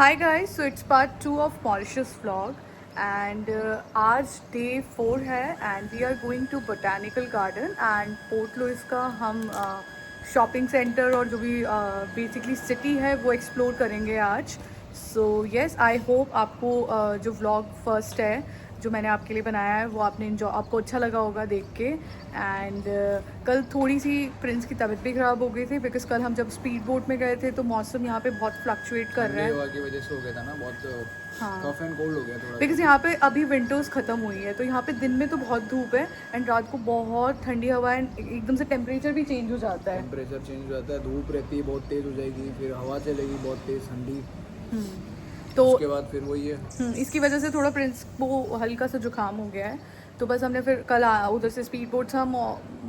Hi guys, so it's part 2 of Mauritius vlog and आज day 4 है and we are going to Botanical Garden and Port Louis का हम shopping centre और जो भी basically city है वो एक्सप्लोर करेंगे आज. सो येस, आई होप आपको जो व्लॉग फर्स्ट है जो मैंने आपके लिए बनाया है वो आपको अच्छा लगा होगा देख के. एंड कल थोड़ी सी प्रिंस की तबीयत भी ख़राब हो गई थी बिकॉज कल हम जब स्पीड बोट में गए थे तो मौसम यहाँ पे बहुत फ्लक्चुएट कर रहा है की वजह से हो गया था ना, बहुत हाँ कफ एंड कोल्ड हो गया थोड़ा. बिकॉज यहाँ पे अभी विंटर्स ख़त्म हुई है तो यहाँ पे दिन में तो बहुत धूप है एंड रात को बहुत ठंडी हवा है. एकदम से टेम्परेचर भी चेंज हो जाता है. टेम्परेचर चेंज हो जाता है, धूप रहती है बहुत तेज़ हो जाएगी, फिर हवा चलेगी बहुत तेज़ ठंडी. तो उसके बाद फिर वही है. इसकी वजह से थोड़ा प्रिंस को हल्का सा जुकाम हो गया है. तो बस हमने फिर कल उधर से स्पीड बोट से हम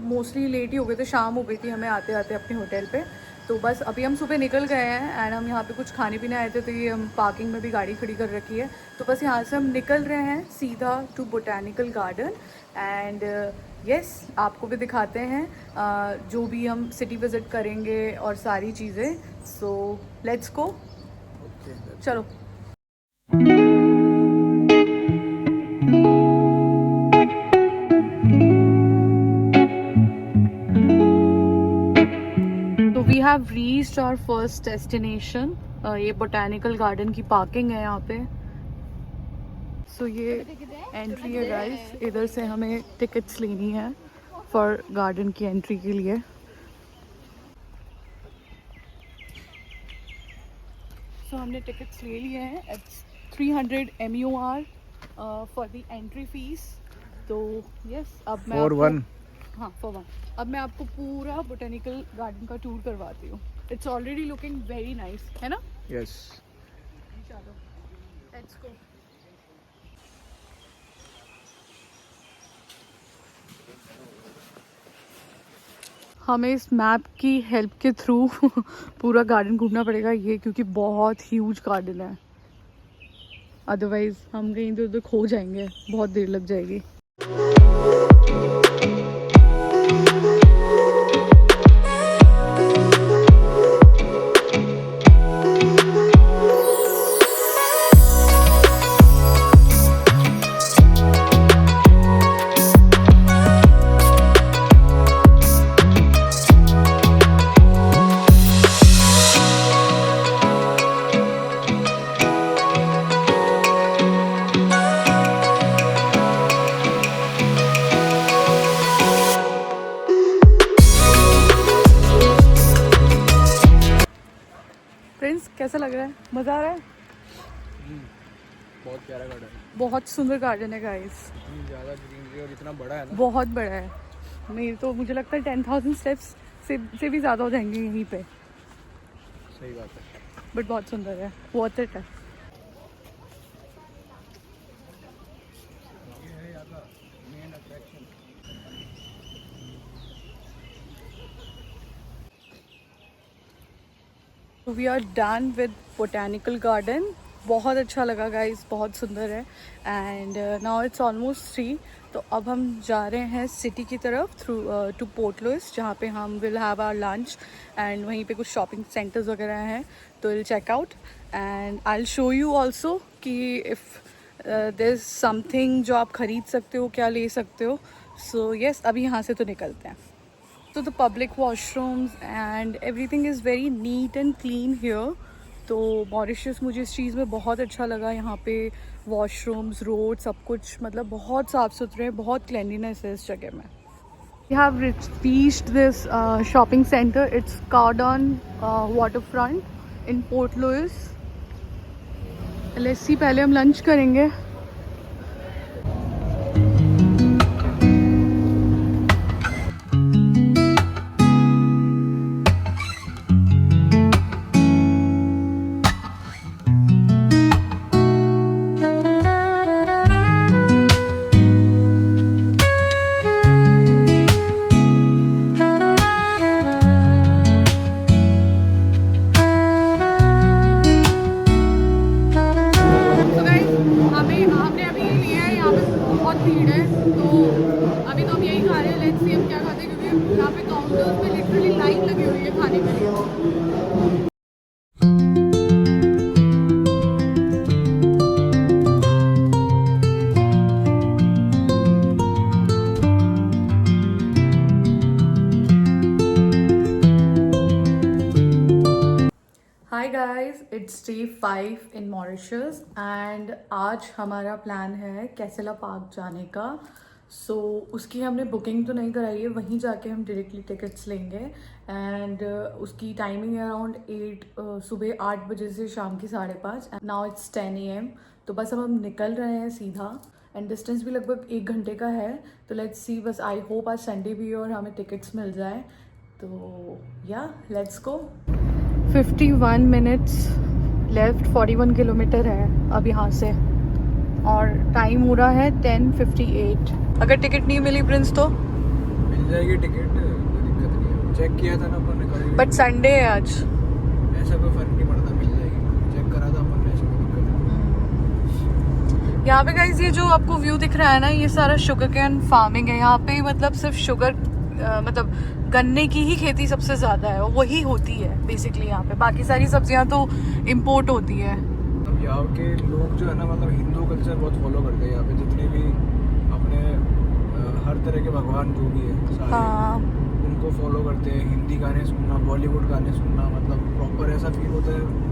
मोस्टली लेट ही हो गए थे, शाम हो गई थी हमें आते आते अपने होटल पे. तो बस अभी हम सुबह निकल गए हैं एंड हम यहाँ पे कुछ खाने पीने आए थे तो ये हम पार्किंग में भी गाड़ी खड़ी कर रखी है. तो बस यहाँ से हम निकल रहे हैं सीधा to botanical garden and yes आपको भी दिखाते हैं जो भी हम सिटी विज़िट करेंगे और सारी चीज़ें. सो लेट्स गो, चलो. तो we have reached our first destination. ये बोटैनिकल गार्डन की पार्किंग है यहाँ पे. सो ये एंट्री है गाइस, इधर से हमें टिकट्स लेनी है फॉर गार्डन की एंट्री के लिए. सो हमने टिकट्स ले लिए हैं. It's 300 MUR for the entry fees. तो यस अब मैं फॉर वन. हाँ फॉर वन. अब मैं आपको पूरा बोटेनिकल गार्डन का टूर करवाती हूँ. It's already looking very nice, है ना? यस. चलो लेट्स गो. हमें इस मैप की हेल्प के थ्रू पूरा गार्डन घूमना पड़ेगा ये, क्योंकि बहुत ह्यूज गार्डन है. अदरवाइज हम कहीं इधर उधर खो जाएंगे, बहुत देर लग जाएगी. प्रिंस कैसा लग रहा है? मज़ा आ रहा है? बहुत प्यारा गार्डन है, बहुत सुंदर गार्डन है गाइस. ज़्यादा ग्रीनरी और इतना बड़ा है ना. बहुत बड़ा है. मेरे तो मुझे लगता है 10,000 स्टेप्स से भी ज़्यादा हो जाएंगे यहीं पे. सही बात है. बट बहुत सुंदर है, वर्थ इट है. ये है यहाँ का main attraction. We are done with botanical garden. बहुत अच्छा लगा गाइस, बहुत सुंदर है. And now it's almost 3. तो अब हम जा रहे हैं सिटी की तरफ थ्रू टू पोर्ट लुइस, जहाँ पे हम will have our lunch and वहीं पे कुछ शॉपिंग सेंटर्स वगैरह हैं तो will check out and I will show you also कि इफ़ देयर इज समथिंग जो आप ख़रीद सकते हो, क्या ले सकते हो. सो येस अभी यहाँ से तो निकलते हैं. तो the public washrooms and everything is very neat and clean here. तो मॉरिशस मुझे इस चीज़ में बहुत अच्छा लगा. यहाँ पे वॉशरूम्स, रोड, सब कुछ मतलब बहुत साफ़ सुथरे हैं, बहुत क्लिनलीनेस है इस जगह में. We have reached this shopping center. It's Cardon waterfront in Port Louis. Let's see, पहले हम लंच करेंगे. हमें it's day 5 in Mauritius and आज हमारा प्लान है कैसेला पार्क जाने का. सो उसकी हमने बुकिंग तो नहीं कराई है, वहीं जाके हम डायरेक्टली टिकट्स लेंगे. एंड उसकी टाइमिंग है अराउंड 8 सुबह 8 बजे से शाम की 5:30. Now it's 10 AM. तो बस अब हम निकल रहे हैं सीधा. एंड डिस्टेंस भी लगभग 1 घंटे का है. तो लेट्स सी, बस आई होप आज संडे भी हो और हमें टिकट्स मिल जाए. तो या let's go. 51 minutes left, 41 kilometre है अब यहाँ से और टाइम हो रहा है 10:58. अगर टिकट नहीं मिली प्रिंस तो मिल जाएगी टिकट, कोई दिक्कत नहीं है. चेक किया था ना अपन ने कल. बट संडे है आज. ऐसा कोई फर्क नहीं पड़ता, मिल जाएगी. चेक करा था अपन ने, ऐसा कोई दिक्कत नहीं. यहाँ पे गाइस ये जो आपको व्यू दिख रहा है ना, ये सारा शुगर कैन फार्मिंग है यहाँ पे. मतलब सिर्फ शुगर मतलब गन्ने की ही खेती सबसे ज़्यादा है, वही होती है बेसिकली यहाँ पे. बाकी सारी सब्जियाँ तो इम्पोर्ट होती है. अब यहाँ के लोग जो है ना, मतलब हिंदू कल्चर बहुत फॉलो करते हैं यहाँ पे. जितने भी अपने हर तरह के भगवान जो भी है सारे, हाँ. उनको फॉलो करते हैं. हिंदी गाने सुनना, बॉलीवुड गाने सुनना, मतलब प्रॉपर ऐसा फील होता है.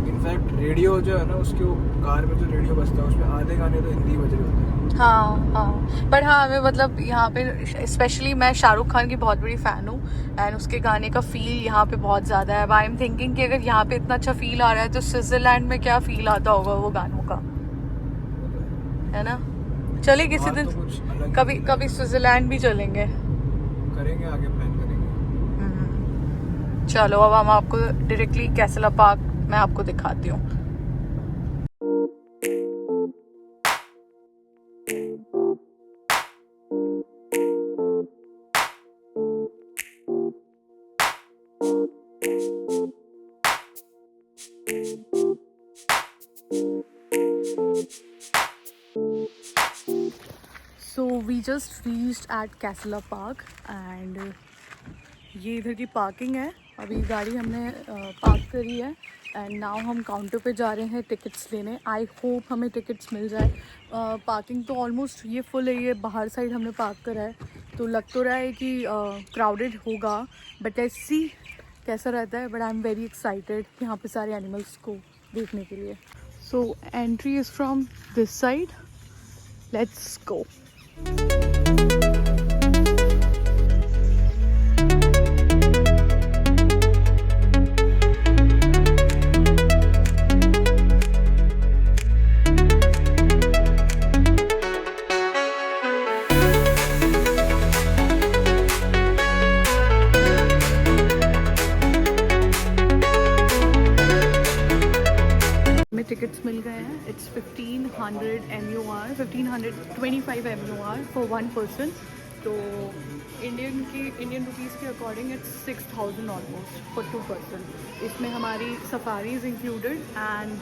इनफैक्ट रेडियो जो है ना, उसके कार में जो रेडियो बजता है उसमें आधे गाने तो हिंदी बज रहे होते हैं. हाँ हाँ. पर हाँ, हमें मतलब यहाँ पे स्पेशली मैं शाहरुख खान की बहुत बड़ी फ़ैन हूँ एंड उसके गाने का फ़ील यहाँ पे बहुत ज़्यादा है. आई एम थिंकिंग कि अगर यहाँ पे इतना अच्छा फ़ील आ रहा है तो स्विट्ज़रलैंड में क्या फ़ील आता होगा वो गानों का, है ना. चलिए किसी दिन तो कभी स्विट्ज़रलैंड भी चलेंगे. करेंगे, आगे प्लान करेंगे. चलो अब हम आपको डायरेक्टली कैसेला पार्क मैं आपको दिखाती हूँ. So we just reached at Casela park and ये इधर की पार्किंग है. अभी गाड़ी हमने पार्क करी है एंड नाउ हम काउंटर पे जा रहे हैं टिकट्स लेने. आई होप हमें टिकट्स मिल जाए. पार्किंग तो ऑलमोस्ट ये फुल है. ये बाहर साइड हमने पार्क करा है तो लग तो रहा है कि क्राउडेड होगा, बट लेट्स सी कैसा रहता है. But I am very excited यहाँ पे सारे एनिमल्स को देखने के लिए. So entry is from this side. Let's go. Tickets मिल गए हैं. It's 1500 MUR, 1525 MUR for 1 person. तो इंडियन रुपीज़ के according it's 6000 almost for 2 person. इसमें हमारी safaris included and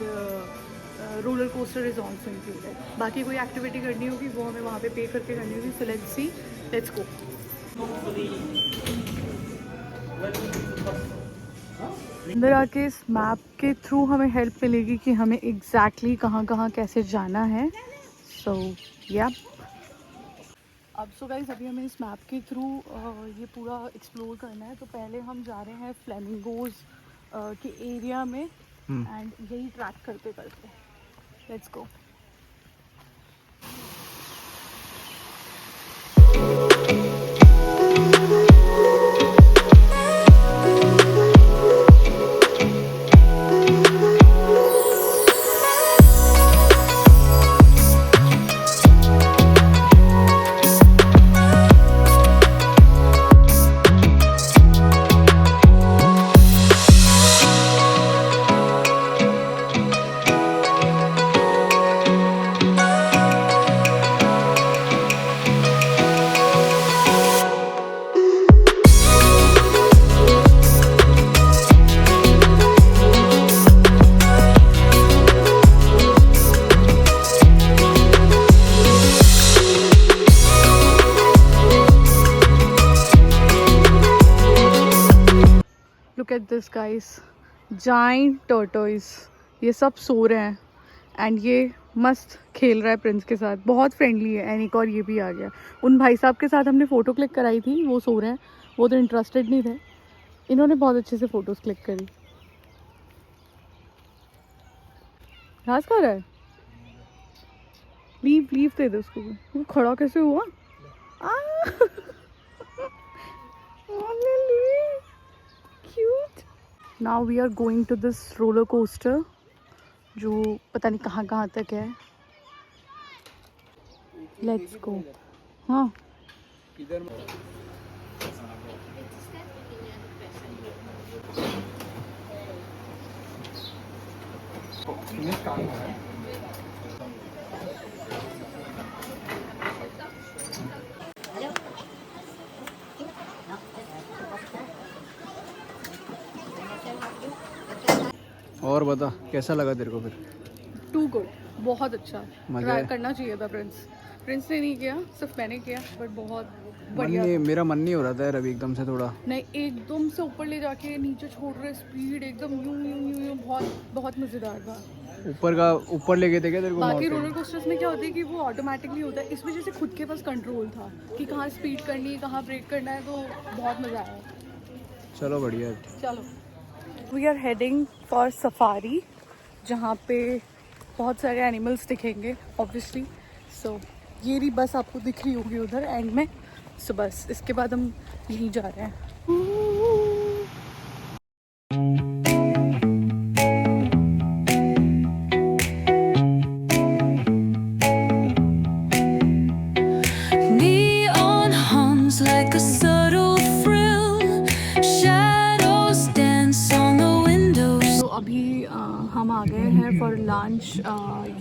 roller coaster is also included. बाकी कोई एक्टिविटी करनी होगी वो हमें वहाँ पे पे करके करनी होगी. So let's see, let's go. अंदर आके इस मैप के थ्रू हमें हेल्प मिलेगी कि हमें एग्जैक्टली कहाँ कहाँ कैसे जाना है. सो या अब सो गाइस अभी हमें इस मैप के थ्रू ये पूरा एक्सप्लोर करना है. तो पहले हम जा रहे हैं फ्लेमिंगोज के एरिया में एंड यही ट्रैक करते करते. Let's go. Look at this guys, giant tortoise. ये सब सो रहे हैं एंड ये मस्त खेल रहा है प्रिंस के साथ. बहुत फ्रेंडली है. एंड एक और ये भी आ गया. उन भाई साहब के साथ हमने फ़ोटो क्लिक कराई थी, वो सो रहे हैं. वो तो इंटरेस्टेड नहीं थे. इन्होंने बहुत अच्छे से फ़ोटोज़ क्लिक करी. घास खा रहा है। लीव लीव दे दे उसको। वो खड़ा कैसे हुआ? Cute. Now we are going to this roller coaster जो पता नहीं कहाँ कहाँ तक है। Let's go. हाँ इधर और बता कैसा लगा तेरे को फिर? टू गुड, बहुत अच्छा। मजा ट्राई है? करना चाहिए था प्रिंस ने नहीं किया, सिर्फ मैंने किया, बट बहुत मन बढ़िया। नहीं, मेरा मन नहीं हो रहा था यार अभी एकदम से थोड़ा। नहीं, एकदम से ऊपर ले जाके नीचे छोड़ रहे, स्पीड एकदम यूं यूं यूं यूं, बहुत बहुत मज़ेदार था। ऊपर ले गए थे क्या तेरे को? बाकी mountain? रोलर कोस्टर्स में क्या होता है कि वो ऑटोमेटिकली होता है, इस वजह से खुद के पास कंट्रोल था कि कहाँ स्पीड करनी है, कहाँ ब्रेक करना है, तो बहुत मज़ा आया। चलो बढ़िया है। चलो we are heading for safari, जहाँ पे बहुत सारे एनिमल्स दिखेंगे ऑब्वियसली। सो ये रही बस आपको दिख रही होगी उधर एंड में। सो बस इसके बाद हम यहीं जा रहे हैं। Neon hums like a subtle thrill. Shadows dance on the windows. तो अभी हम आ गए हैं फॉर लंच।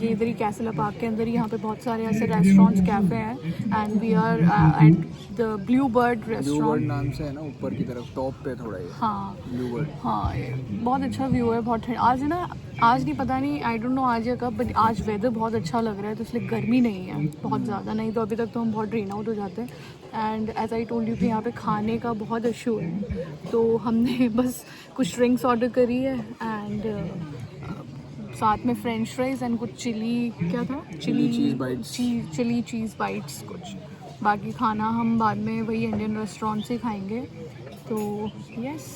ये इधर ही कैसल पार्क के अंदर ही यहाँ पे बहुत सारे ऐसे रेस्टोरेंट्स कैफ़े हैं and we are at the blue bird blue bird restaurant. नाम से है ना, ऊपर की तरफ टॉप पे थोड़ा ये हाँ ब्लू बर्ड। हाँ, ये बहुत अच्छा व्यू है, बहुत ठंड आज है ना। आज नहीं, पता नहीं, आई डोंट नो आज या कब, बट आज वेदर बहुत अच्छा लग रहा है, तो इसलिए गर्मी नहीं है बहुत ज़्यादा। नहीं तो अभी तक तो हम बहुत ड्रेन आउट हो जाते हैं। And as I told you कि यहाँ पे खाने का बहुत इशू है, तो हमने बस कुछ ड्रिंक्स ऑर्डर करी है एंड साथ में फ्रेंच फ्राइज एंड कुछ चिली, क्या था, चिली cheese bites. चिली चीज़ बाइट्स कुछ। बाकी खाना हम बाद में वही इंडियन रेस्टोरेंट से खाएंगे। तो यस,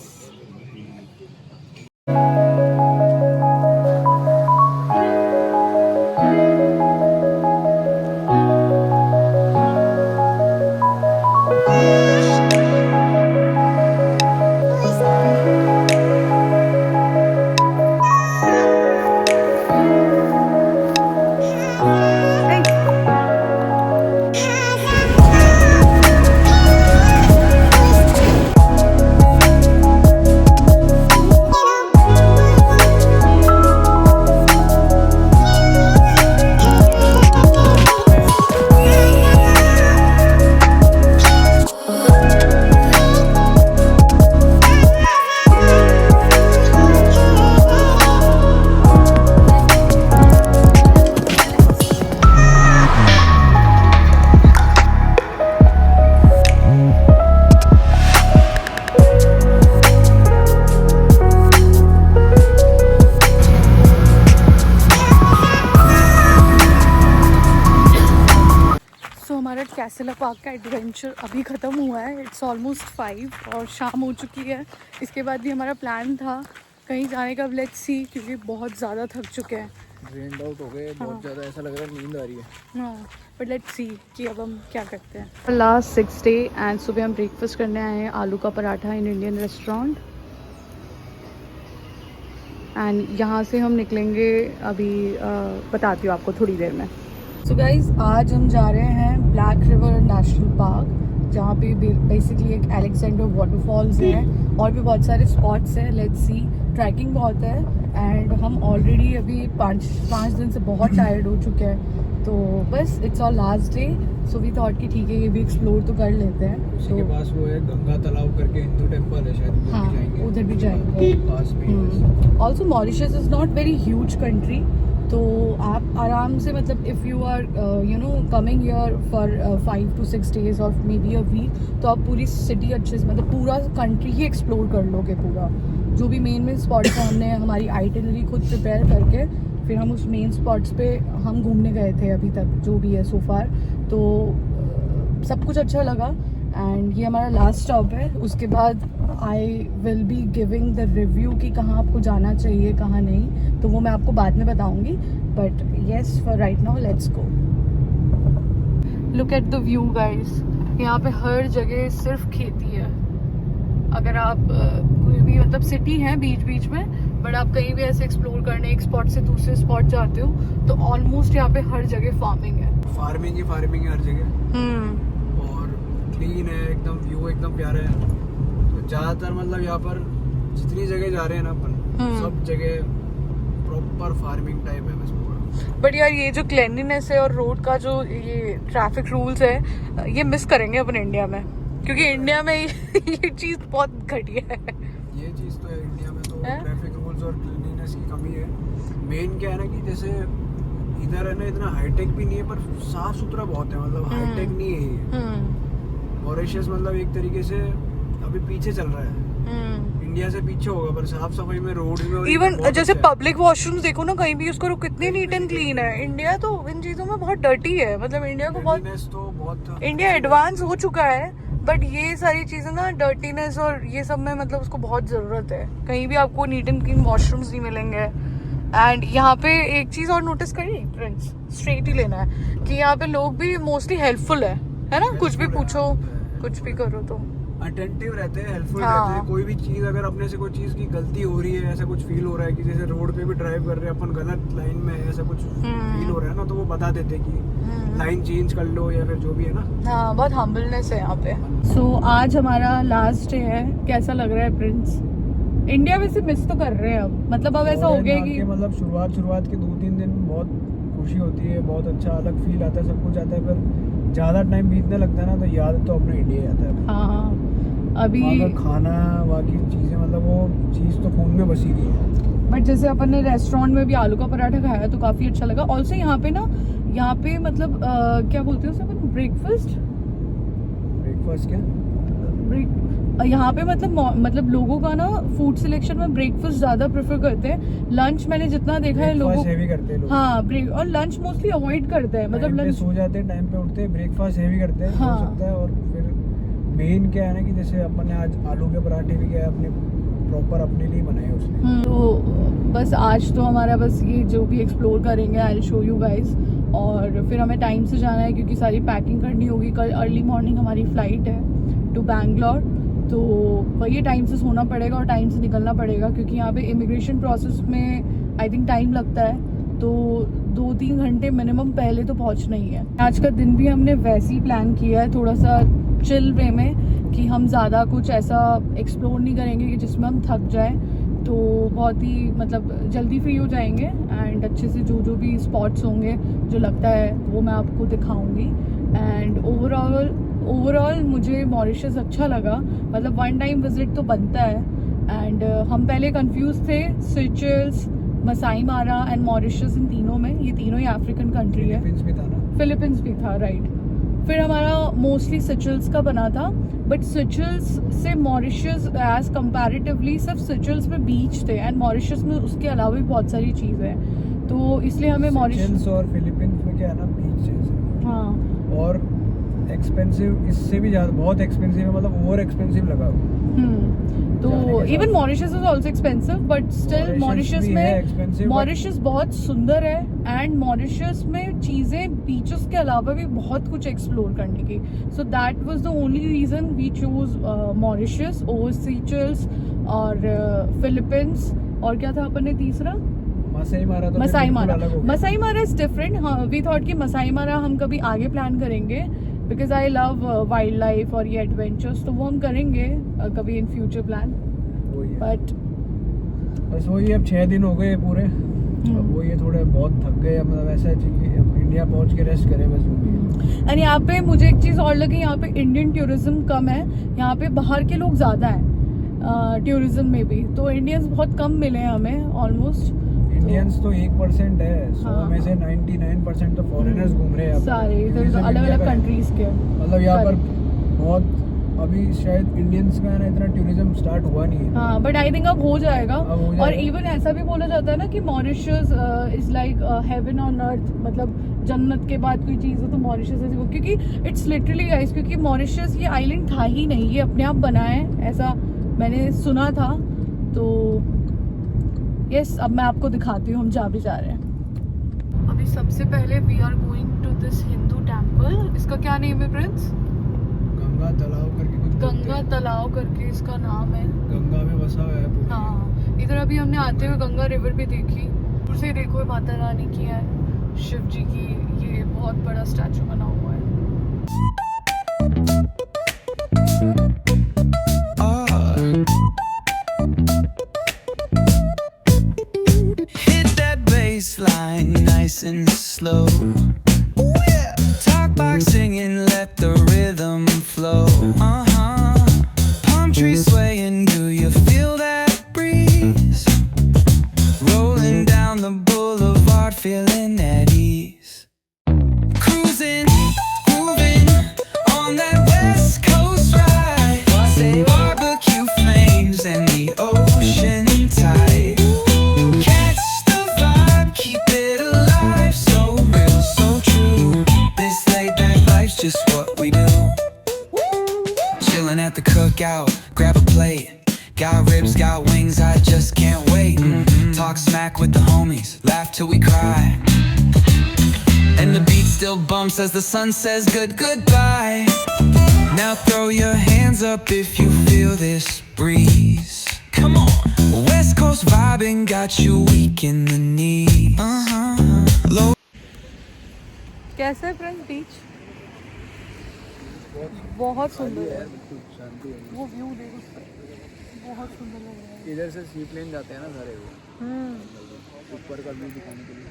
हमारा कैसल पार्क का एडवेंचर अभी ख़त्म हुआ है। इट्स ऑलमोस्ट 5 और शाम हो चुकी है। इसके बाद भी हमारा प्लान था कहीं जाने का, लेट्स सी, क्योंकि बहुत ज़्यादा थक चुके हैं, ड्रेन्ड आउट हो गए बहुत ज़्यादा, ऐसा लग रहा है नींद आ रही है। हाँ, बट लेट्स सी कि अब हम क्या करते हैं। लास्ट 6 डे एंड सुबह हम ब्रेकफास्ट करने आए हैं आलू का paratha in Indian restaurant and यहाँ से हम निकलेंगे अभी, बताती हूँ आपको थोड़ी देर में। सो गाइज, आज हम जा रहे हैं ब्लैक रिवर नेशनल पार्क, जहाँ पे बेसिकली एक अलेक्जेंडर वाटरफॉल्स है और भी बहुत सारे स्पॉट्स हैं। लेट्स सी, ट्रैकिंग बहुत है एंड हम ऑलरेडी अभी 5 दिन से बहुत टायर्ड हो चुके हैं, तो बस it's all last day, so we thought कि ठीक है ये भी एक्सप्लोर तो कर लेते हैं। उसी के पास वो है गंगा तालाब करके हिंदू टेम्पल है, शायद उधर हाँ, भी जाएंगे। उधर भी जाएंगे। पास में also Mauritius is not very huge country, तो आप आराम से, मतलब if you are you know coming here for 5 to 6 days और मे बी अ वीक, तो आप पूरी सिटी अच्छे से, मतलब पूरा कंट्री ही एक्सप्लोर कर लोगे पूरा। जो भी मेन स्पॉट्स हैं, हमने हमारी आइटिनरी खुद प्रिपेयर करके फिर हम उस मेन स्पॉट्स पे हम घूमने गए थे अभी तक जो भी है सो फार, तो सब कुछ अच्छा लगा। एंड ये हमारा लास्ट स्टॉप है. उसके बाद I will be giving the review कि कहाँ आपको जाना चाहिए कहाँ नहीं, तो वो मैं आपको बाद में बताऊंगी. But yes, for right now let's go. Look at the view guys. यहाँ पे हर जगह सिर्फ खेती है. अगर आप कोई भी मतलब सिटी है बीच बीच में, बट आप कहीं भी ऐसे एक्सप्लोर करने एक स्पॉट से दूसरे स्पॉट जाते हो तो ऑलमोस्ट यहाँ पे हर जगह फार्मिंग है. फार्मिंग ही हर जगह. और क्लीन है एकदम, व्यू एकदम प्यारा है. तो ज़्यादातर मतलब यहाँ पर जितनी जगह जा रहे हैं ना अपन, सब जगह प्रॉपर फार्मिंग टाइप है बस पूरा. बट यार ये जो क्लीनलीनेस है और रोड का जो ये ट्रैफिक रूल्स है, ये मिस करेंगे अपन इंडिया में, क्योंकि इंडिया में ये चीज़ बहुत घटिया है. ये चीज़ तो है इंडिया में, तो ट्रैफिक रूल्स और क्लीनलीनेस की कमी है. मेन क्या है ना कि जैसे इधर है ना इतना हाईटेक भी नहीं है, पर साफ सुथरा बहुत है. मतलब हाईटेक नहीं है ये. मॉरिशस मतलब एक तरीके से अभी पीछे चल रहा है. इंडिया से पीछे होगा, पर साफ सफाई में रोड में इवन जैसे पब्लिक वॉशरूम्स देखो ना कहीं भी, उसको कितने नीट एंड क्लीन है. इंडिया तो इन चीजों में बहुत डर्टी है. मतलब इंडिया को बहुत इंडिया एडवांस हो चुका है, बट ये सारी चीजें ना डर्टीनेस और ये सब में मतलब उसको बहुत जरूरत है. कहीं भी आपको नीट एंड क्लीन वॉशरूम्स नहीं मिलेंगे. एंड यहाँ पे एक चीज और नोटिस करी प्रिंस, स्ट्रेट ही लेना है कि यहाँ पे लोग भी मोस्टली हेल्पफुल है ना. कुछ भी पूछो, कुछ भी करो तो अटेंटिव रहते हैं, हेल्पफुल रहते हैं. कोई भी चीज अगर अपने से कोई चीज की गलती हो रही है, ऐसा कुछ फील हो रहा है कि जैसे रोड पे भी ड्राइव कर रहे हैं अपन गलत लाइन में, ऐसा कुछ फील हो रहा है ना, तो वो बता देते कि लाइन चेंज कर लो या फिर जो भी है ना. हाँ, बहुत हम्बलनेस है यहाँ पे. सो आज हमारा लास्ट डे है. कैसा लग रहा है प्रिंस? इंडिया वैसे मिस तो कर रहे हैं अब. मतलब अब ऐसा हो गया कि मतलब शुरुआत के 2-3 दिन बहुत खुशी होती है, बहुत अच्छा अलग फील आता है, सब कुछ आता है. पर ज्यादा टाइम बीतने लगता है ना, तो याद तो अपने इंडिया आता है. हाँ, अभी खाना बाकी चीजें, मतलब वो चीज तो खून में बसी गई है. बट जैसे अपन ने रेस्टोरेंट में भी आलू का पराठा खाया तो काफी अच्छा लगा. ऑल्सो यहाँ पे मतलब क्या बोलते हैं उसे अपन, ब्रेकफास्ट क्या यहाँ पे मतलब लोगों का ना फूड सिलेक्शन में ब्रेकफास्ट ज्यादा प्रेफर करते हैं. लंच मैंने जितना देखा है लोगों हेवी करते हैं लोग. हाँ, ब्रेक और लंच मोस्टली अवॉइड करते हैं. मतलब लंच सो जाते हैं, टाइम पे उठते हैं, ब्रेकफास्ट हेवी करते हैं. हाँ. हो सकता है. और फिर मेन क्या है ना कि जैसे अपन ने आज आलू के पराठे भी क्या अपने प्रॉपर अपने लिए बनाए उसने. तो बस आज तो हमारा बस ये जो भी एक्सप्लोर करेंगे आई विल शो यू गाइस. और फिर हमें टाइम से जाना है क्योंकि सारी पैकिंग करनी होगी. कल अर्ली मॉर्निंग हमारी फ्लाइट है टू बैंगलोर, तो वही टाइम से सोना पड़ेगा और टाइम से निकलना पड़ेगा क्योंकि यहाँ पे इमिग्रेशन प्रोसेस में आई थिंक टाइम लगता है. तो 2-3 घंटे मिनिमम पहले तो पहुँचना ही है. आज का दिन भी हमने वैसे ही प्लान किया है, थोड़ा सा चिल वे में, कि हम ज़्यादा कुछ ऐसा एक्सप्लोर नहीं करेंगे कि जिसमें हम थक जाए. तो बहुत ही मतलब जल्दी फ्री हो जाएंगे एंड अच्छे से जो भी स्पॉट्स होंगे जो लगता है वो मैं आपको दिखाऊंगी. एंड ओवरऑल मुझे मॉरिशस अच्छा लगा. मतलब 1 टाइम विजिट तो बनता है. एंड हम पहले कंफ्यूज थे सिचल्स, मसाई मारा एंड मॉरिशस, इन तीनों में. ये तीनों ही अफ्रीकन कंट्री है. फिलीपींस भी था राइट. फिर हमारा मोस्टली सिचल्स का बना था, बट सिचल्स से मॉरिशस एज कंपैरेटिवली सिर्फ सिचल्स में बीच थे एंड मॉरिशस में उसके अलावा भी बहुत सारी चीज़ें हैं. तो इसलिए हमें मॉरिशस और फिलीपींस में क्या है ना, बीच है. हाँ, और एक्सपेंसिव इससे भी ज़्यादा बहुत एक्सपेंसिव है, मतलब ओवर एक्सपेंसिव लगा. तो even Mauritius is also expensive, but still Mauritius बहुत सुंदर है. एंड मॉरिशस में चीज़ें बीचेस के अलावा भी बहुत कुछ एक्सप्लोर करने की. So that was the only reason we choose Mauritius over Seychelles और फिलीपींस. और क्या था अपन ने तीसरा, मसाई मारा इज डिफरेंट. हाँ, वी थॉट कि मसाई मारा हम कभी आगे प्लान करेंगे because I love wild life और ये एडवेंचर्स, तो वो हम करेंगे कभी इन फ्यूचर प्लान. बट बस वही, अब 6 दिन हो गए पूरे. अब वो ये थोड़े बहुत थक गए. मतलब ऐसा है कि इंडिया पहुंच के रेस्ट करें बस. एंड यहाँ पे मुझे एक चीज़ और लगी, यहाँ पे इंडियन टूरिज्म कम है. यहाँ पे बाहर के लोग ज़्यादा हैं टूरिज्म में भी. तो इंडियंस बहुत कम मिले हैं हमें ऑलमोस्ट. इंडियंस तो 1% है. 100 में से 99% तो फॉरेनर्स घूम रहे हैं सारे अलग अलग कंट्रीज के. मतलब यहाँ पर बहुत अभी शायद इंडियंस का है ना इतना टूरिज्म स्टार्ट हुआ नहीं है। हाँ बट आई थिंक अब हो जाएगा। अब हो जाएगा। और इवन ऐसा भी बोला जाता है ना कि Mauritius is like heaven on earth, मतलब जन्नत के बाद कोई चीज़ है तो मॉरिशस है वो, क्योंकि इट्स लिटरली गाइस, क्योंकि मॉरिशस ये आइलैंड था ही नहीं, ये अपने आप बना है, ऐसा मैंने सुना था। तो यस, अब मैं आपको दिखाती हूँ, हम जा भी जा रहे हैं। अभी सबसे पहले we are going to this Hindu temple. इसका क्या नेम है प्रिंस? गंगा तालाब करके कुछ गंगा तालाब करके इसका नाम है। गंगा में बसा हुआ है पूरा। हाँ, इधर अभी हमने आते हुए गंगा रिवर भी देखी। दूर से देखो, माता रानी की है, शिव जी की, ये बहुत बड़ा स्टैचू बना हुआ है। Hit that bass line nice and slow. Talk box singing, let the rhythm flow. Palm trees swaying, do you feel that breeze? Rolling down the boulevard, feeling at ease. Cruising, grooving on that West Coast ride. Say barbecue flames and the ocean tide. Catch the vibe, keep it alive. So real, so true. This laid back life's just what we do. Chilling at the cookout, grab a plate. Got ribs, got wings, I just can't wait. Talk smack with the homies, laugh till we cry. And the beat still bumps as the sun says goodbye. Now throw your hands up if you feel this breeze. Come on, West Coast vibing got you weak in the knees. Low. कैसा है friends बीच? बहुत सुंदर है, शांति है। वो view देखो, उस पर बहुत सुंदर लग रहा है। इधर से सी प्लेन जाते हैं ना सारे वो ऊपर का व्यू दिखाने के लिए।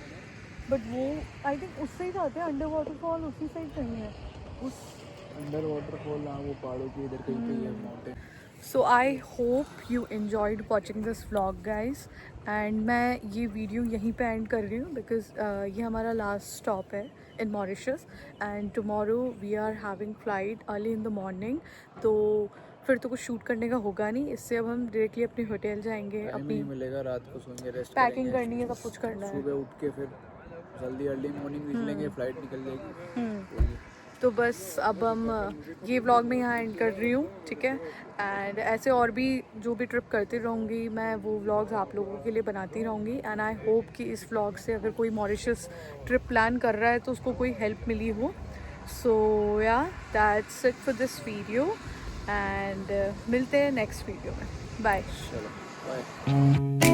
बट वो आई थिंक उससे ही जाते हैं, अंडर वाटरफॉल उसी साइड कहीं है उस। अंडर वाटरफॉल हाँ वो पहाड़ों के इधर कहीं पे है mountain. So I hope you enjoyed watching this vlog guys, and मैं ये वीडियो यहीं पे एंड कर रही हूँ बिकॉज ये हमारा लास्ट स्टॉप है in Mauritius, and tomorrow we are having flight early in the morning. तो फिर तो कुछ शूट करने का होगा नहीं, इससे अब हम डायरेक्टली अपने होटल जाएंगे, अपनी मिलेगा, रात को सोएंगे, रेस्ट पैकिंग करनी है, सब कुछ करना है। सुबह उठ के फिर जल्दी अर्ली मॉर्निंग निकलेंगे, फ्लाइट निकल जाएगी। तो बस अब हम ये व्लॉग में यहाँ एंड कर रही हूँ, ठीक है। एंड ऐसे और भी जो भी ट्रिप करती रहूँगी मैं, वो व्लॉग्स आप लोगों के लिए बनाती रहूँगी। एंड आई होप कि इस व्लॉग से अगर कोई मॉरिशस ट्रिप प्लान कर रहा है तो उसको कोई हेल्प मिली हो। सो या that's it for this video, and मिलते हैं नेक्स्ट वीडियो में। बाय। चलो बाय।